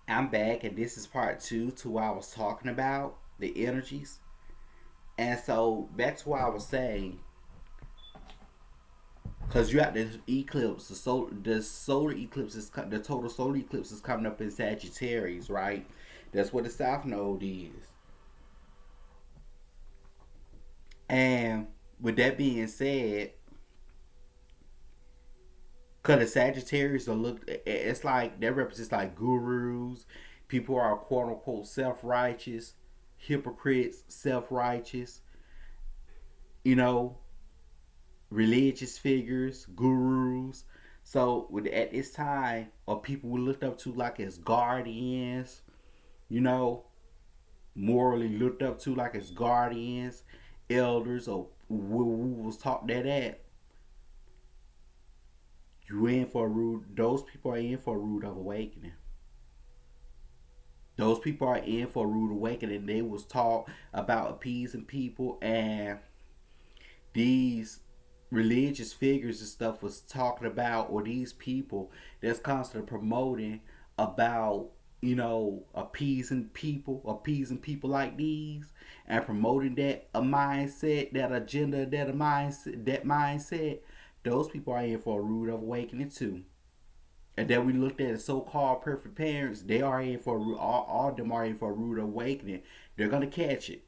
I'm back, and this is part two to what I was talking about the energies. And so back to what I was saying, because you have this eclipse, the solar eclipse is the total solar eclipse is coming up in Sagittarius, right? That's what the South Node is. And with that being said, because the Sagittarius are looked, it's like that represents like gurus, people who are quote unquote self righteous, hypocrites, self righteous, you know, religious figures, gurus. So at this time, or people we looked up to like as guardians, you know, morally looked up to like as guardians, elders, or we was taught that you in for a rude. Those people are in for a rude of awakening. Those people are in for a rude awakening. They was taught about appeasing people, and these religious figures and stuff was talking about, or these people that's constantly promoting about, appeasing people like these, and promoting that a mindset, that agenda, that mindset. Those people are in for a rude awakening too. And then we looked at the so-called perfect parents. They are in for all of them are in for a rude awakening. They're gonna catch it,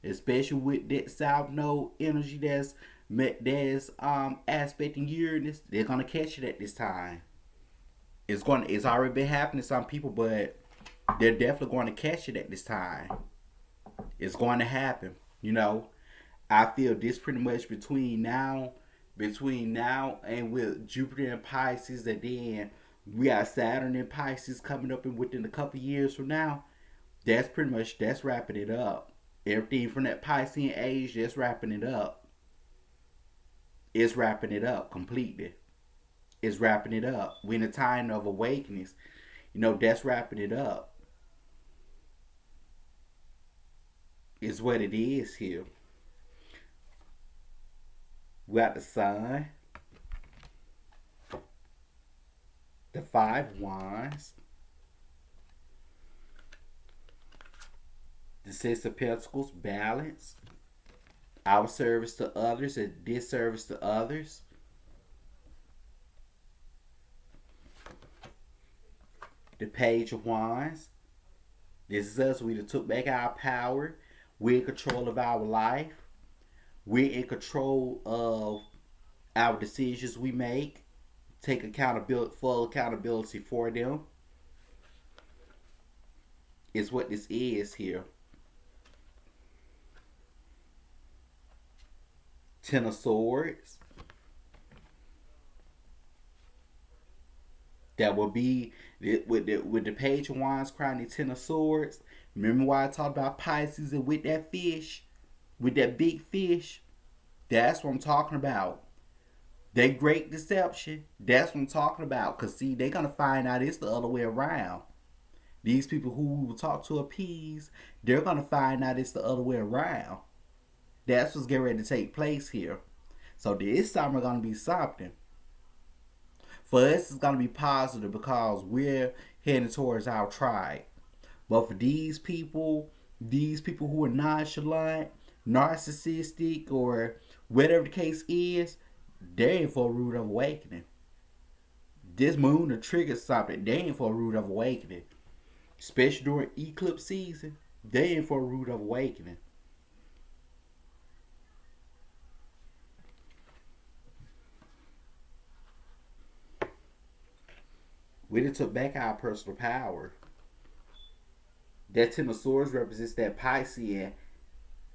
especially with that South Node energy that's aspecting Uranus. They're gonna catch it at this time. It's already been happening to some people, but they're definitely going to catch it at this time. It's going to happen. You know, I feel this pretty much between now and with Jupiter and Pisces, and then we got Saturn and Pisces coming up in within a couple years from now. That's wrapping it up. Everything from that Piscean age, that's wrapping it up. It's wrapping it up completely. It's wrapping it up. We're in a time of awakenings. That's wrapping it up. Is what it is here. We got the Sun, the Five Wands, the Six of Pentacles, balance, our service to others and disservice to others, the Page of Wands. This is us. We took back our power. We're in control of our life. We're in control of our decisions we make. Take accountability, full accountability for them. Is what this is here. Ten of Swords. That will be with the Page of Wands crowning the Ten of Swords. Remember why I talked about Pisces and with that fish, with that big fish? That's what I'm talking about. That great deception. That's what I'm talking about. Cause see, they're gonna find out it's the other way around. These people who we will talk to appease, they're gonna find out it's the other way around. That's what's getting ready to take place here. So this summer gonna be something. For us, it's gonna be positive because we're heading towards our tribe. But for these people who are nonchalant, narcissistic, or whatever the case is, they're in for a rude awakening. This moon to trigger something. They're in for a rude awakening. Especially during eclipse season, they're in for a rude awakening. We done took back our personal power. That Ten of Swords represents that Piscean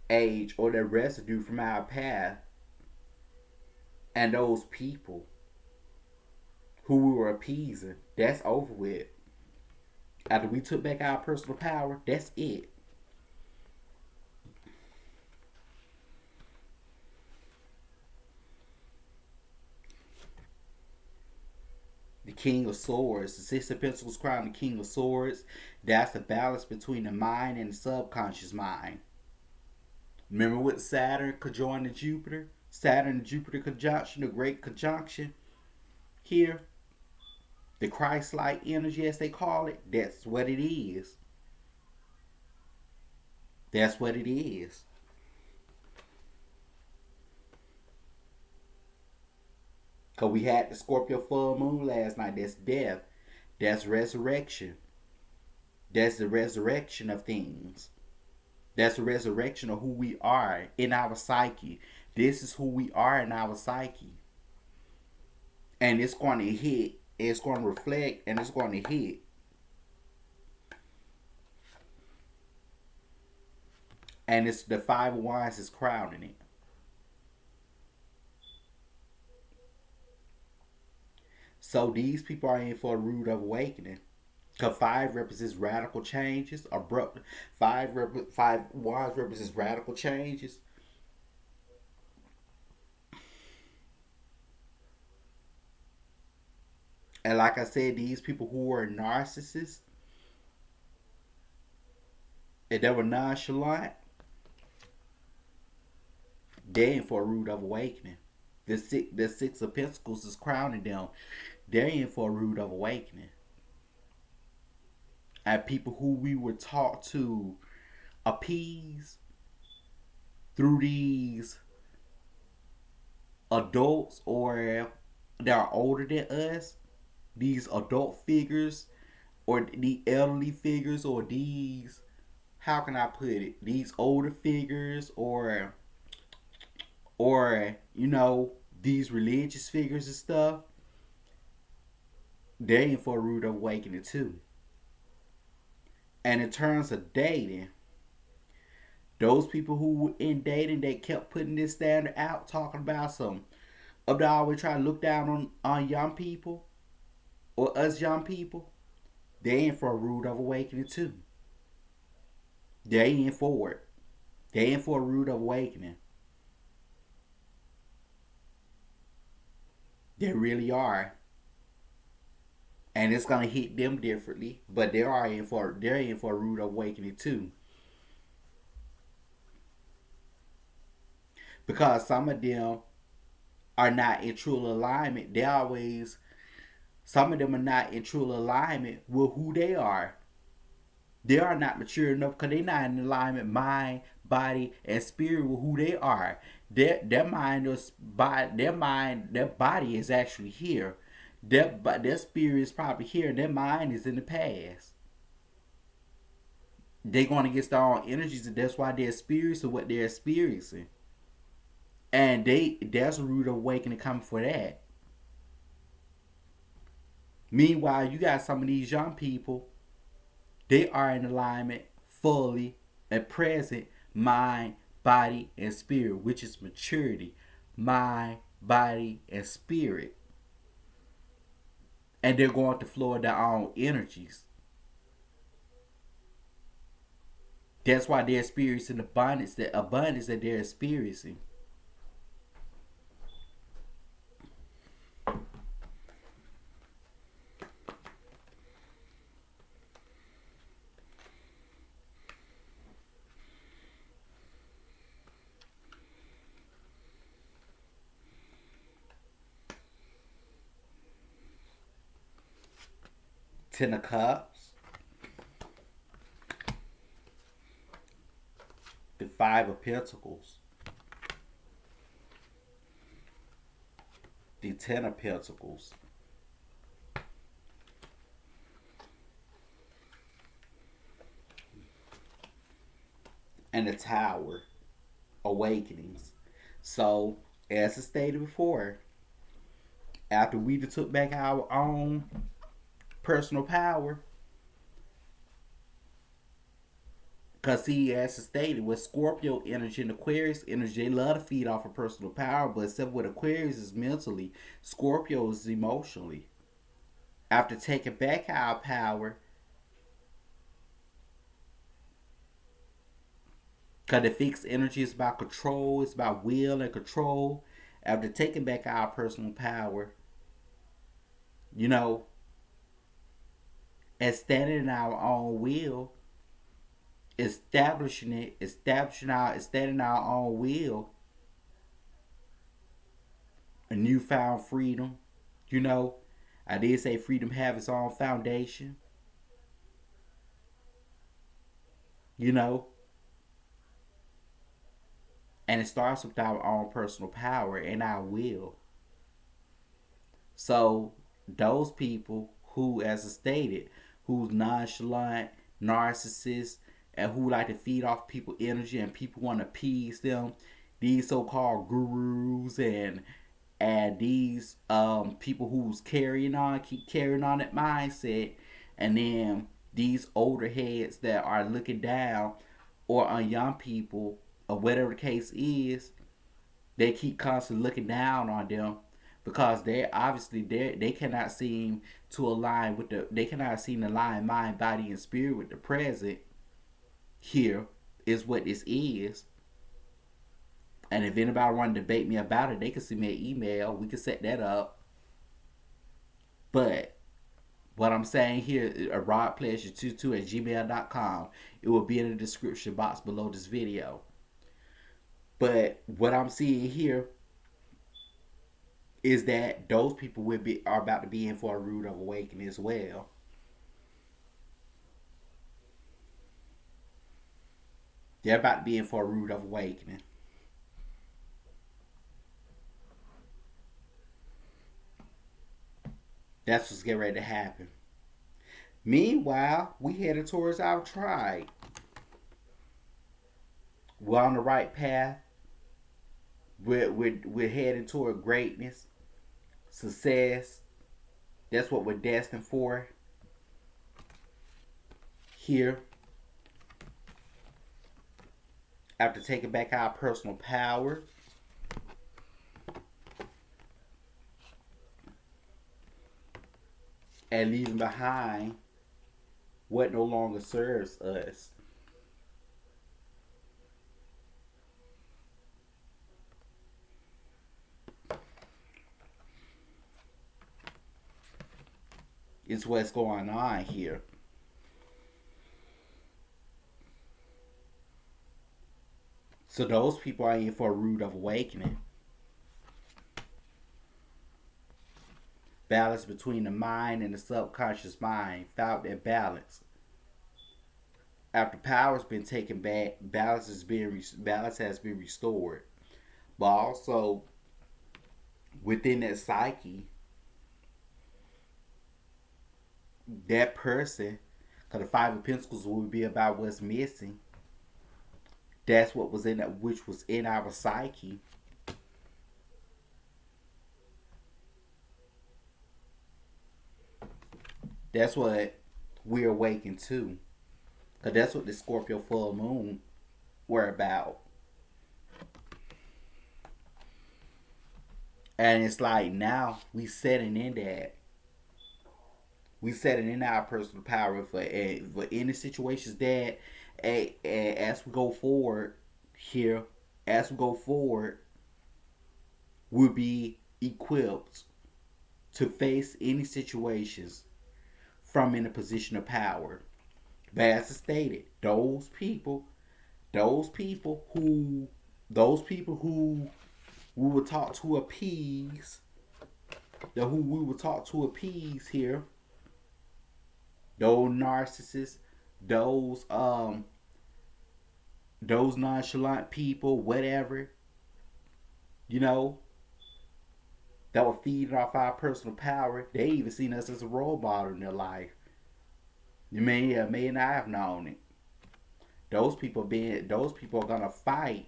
age, or that residue from our path, and those people who we were appeasing. That's over with. After we took back our personal power, that's it. The King of Swords, the Six of Pentacles crown the King of Swords. That's the balance between the mind and the subconscious mind. Remember with Saturn conjoining Jupiter? Saturn and Jupiter conjunction, the great conjunction here. The Christ-like energy, as they call it, that's what it is. That's what it is. Because we had the Scorpio full moon last night. That's death. That's resurrection. That's the resurrection of things. That's the resurrection of who we are in our psyche. This is who we are in our psyche. And it's going to hit, it's going to reflect, and it's going to hit. And it's the Five of Wands is crowning it. So these people are in for a rude awakening. Because five represents radical changes, abrupt. Five wands represents radical changes. And like I said, these people who are narcissists and they were nonchalant, they're in for a rude awakening. The six of Pentacles is crowning them. They're in for a rude awakening. And people who we were taught to appease through these adults or that are older than us, these adult figures or the elderly figures or these, how can I put it, these older figures or these religious figures and stuff, they're in for a rude awakening too. And in terms of dating, those people who were in dating that kept putting this standard out, talking about some of the always trying to look down on young people or us young people, they're in for a rude awakening too. They're in for it. They're in for a rude awakening. They really are. And it's gonna hit them differently, but they're in for a rude awakening too. Because some of them are not in true alignment. Some of them are not in true alignment with who they are. They are not mature enough because they're not in alignment, mind, body, and spirit with who they are. Their body is actually here. Their spirit is probably here. Their mind is in the past. They're going against their own energies, and that's why they're experiencing what they're experiencing. And there's a rude awakening coming for that. Meanwhile, you got some of these young people, they are in alignment fully and present, mind, body, and spirit, which is maturity. Mind, body, and spirit. And they're going to flow of their own energies. That's why they're experiencing abundance that they're experiencing. Ten of Cups, the Five of Pentacles, the Ten of Pentacles, and the Tower, Awakenings. So, as I stated before, after we took back our own personal power, because see, as I stated, with Scorpio energy and Aquarius energy, they love to feed off of personal power, but except with Aquarius is mentally, Scorpio is emotionally. After taking back our power, because the fixed energy is about control, it's about will and control. After taking back our personal power, you know, and standing in our own will, standing our own will, a newfound freedom, you know, I did say freedom have its own foundation, you know, and it starts with our own personal power and our will. So those people who, as I stated, who's nonchalant, narcissists, and who like to feed off people energy and people want to appease them, these so-called gurus and these people who's carrying on, keep carrying on that mindset, and then these older heads that are looking down or on young people or whatever the case is, they keep constantly looking down on them because they cannot seem to align with they cannot seem to align mind, body, and spirit with the present. Here is what this is. And if anybody want to debate me about it, they can send me an email. We can set that up. But what I'm saying here, a rodpleasure22 at gmail.com. It will be in the description box below this video. But what I'm seeing here is that those people are about to be in for a rude awakening as well. They're about to be in for a rude awakening. That's what's getting ready to happen. Meanwhile, we headed towards our tribe. We're on the right path. We're heading toward greatness, success. That's what we're destined for here. After taking back our personal power, and leaving behind what no longer serves us. It's what's going on here. So those people are in for a rude awakening. Balance between the mind and the subconscious mind. Found that balance. After power's been taken back, balance has been restored. But also within that psyche, that person, because the Five of Pentacles would be about what's missing. That's what was in that, which was in our psyche. That's what we're awakened to. Because that's what the Scorpio full moon were about. And it's like now we setting in that. We setting in our personal power for any situations that as we go forward here, as we go forward, we'll be equipped to face any situations from in a position of power. But as I stated, those people who we were taught to appease, who we were taught to appease here, those narcissists, those nonchalant people, whatever, you know, that were feeding off our personal power. They even seen us as a role model in their life. You may not have known it. Those people are gonna fight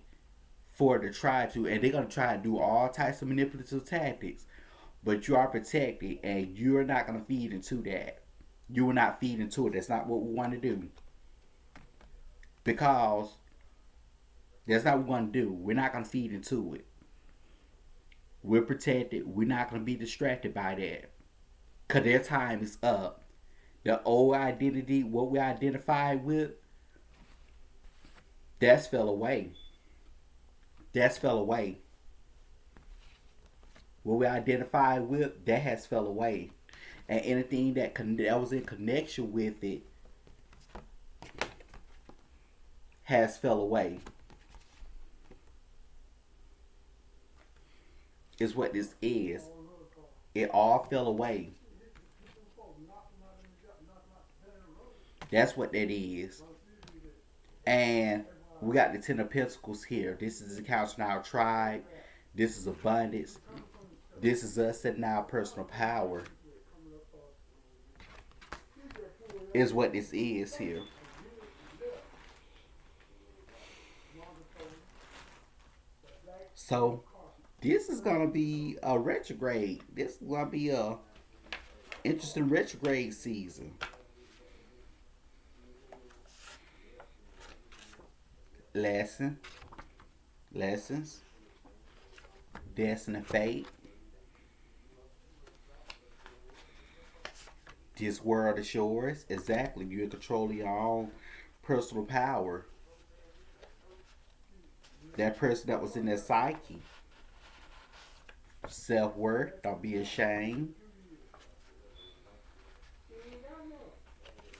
for to try to, and they're gonna try to do all types of manipulative tactics. But you are protected, and you're not gonna feed into that. You will not feed into it. That's not what we want to do. Because that's not what we want to do. We're not gonna feed into it. We're protected. We're not gonna be distracted by that. Cause their time is up. The old identity, what we identified with, that's fell away. That's fell away. What we identified with, that has fell away. And anything that was in connection with it has fell away. Is what this is. It all fell away. That's what that is. And we got the Ten of Pentacles here. This is encountering our tribe. This is abundance. This is us setting our personal power. Is what this is here. So this is gonna be a retrograde. This is gonna be a interesting retrograde season. Lesson, lessons, destiny, fate. This world is yours. Exactly. You're in control of your own personal power. That person that was in their psyche. Self worth. Don't be ashamed.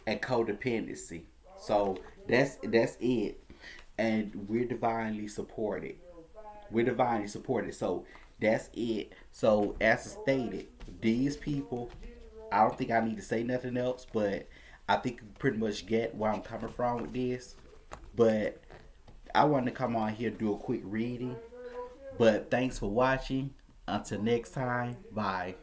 And codependency. So that's it. And we're divinely supported. We're divinely supported. So that's it. So as stated, these people, I don't think I need to say nothing else, but I think you pretty much get where I'm coming from with this. But I wanted to come on here and do a quick reading. But thanks for watching. Until next time, bye.